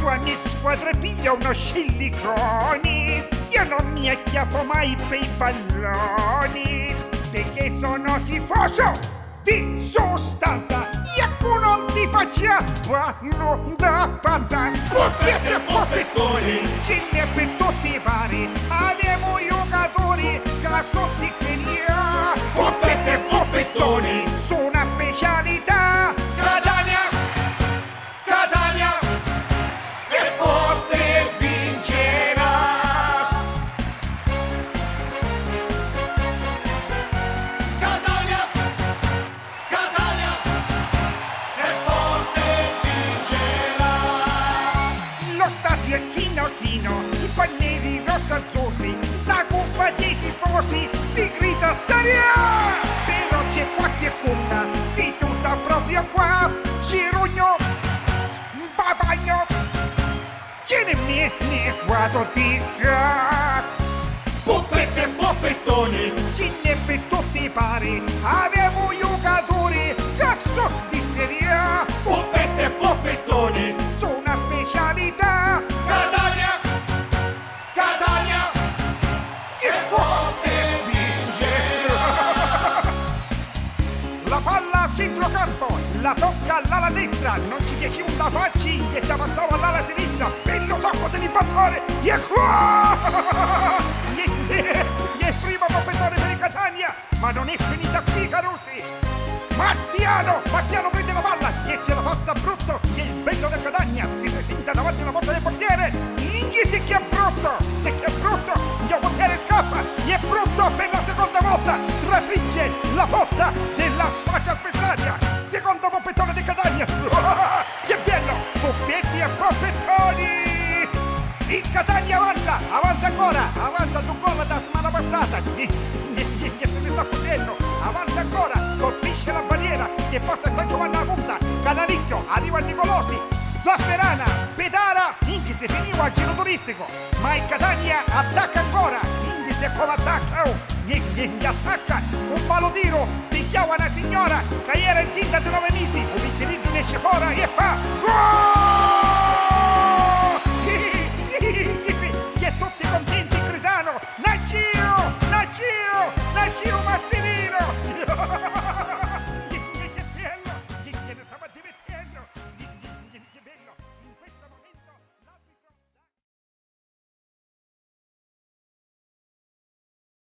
sua mi squadra piglia uno sciliconi. Io non mi acchiappo mai per i palloni, perché sono tifoso di sostanza. Io non ti faccia ballo da panza. Poppiette e poppettoni, ce ne per tutti i pari. Abbiamo giocatori che sono di serie A. Poppiette e poppettoni, su una specialità. Catania, Catania, è forte e vincerà. Catania, Catania, è forte e vincerà. Lo stadio è chino chino, i pannelli rosso-azzurri, da cuffa dei tifosi si grida Serie A. Però c'è qualche cocca, si tutta proprio qua. Girugno, Babagno, tiene ne guardo di qua. Poppette e poppettoni, ce ne per tutti i pari. Abbiamo giocatori che sono di Serie A. Poppette e poppettoni, su una specialità. Catania, Catania, che forte vincerà. La palla a centrocampo, la tocca all'ala destra, non ci piace un da facci, che sta passando all'ala sinistra, bello tocco dell'imbattore, e qua! È il primo poppettone per il Catania, ma non è finita qui, Carusi! Marziano prende la palla, e ce la passa brutto, e il bello del Catania si presenta davanti alla porta del portiere, Inghisi che è brutto, il portiere scappa, e è brutto per la seconda volta, trafigge la porta della sfaccia avversaria, secondo poppettone di Catania, che bello, poppetti e poppettoni! Il Catania avanza ancora, avanza tu gol da settimana passata, che se ne sta fuggendo, avanza ancora, colpisce la barriera, che passa San Giovanni alla punta, Canalicchio, arriva il Nicolosi, Zafferana, Petara, Inghisi finiva al giro turistico, ma il Catania attacca ancora, Inghisi come attacca, gli attacca, un palo tiro, picchiava una signora che era incinta di 9 mesi, un vicinito ne esce fuori,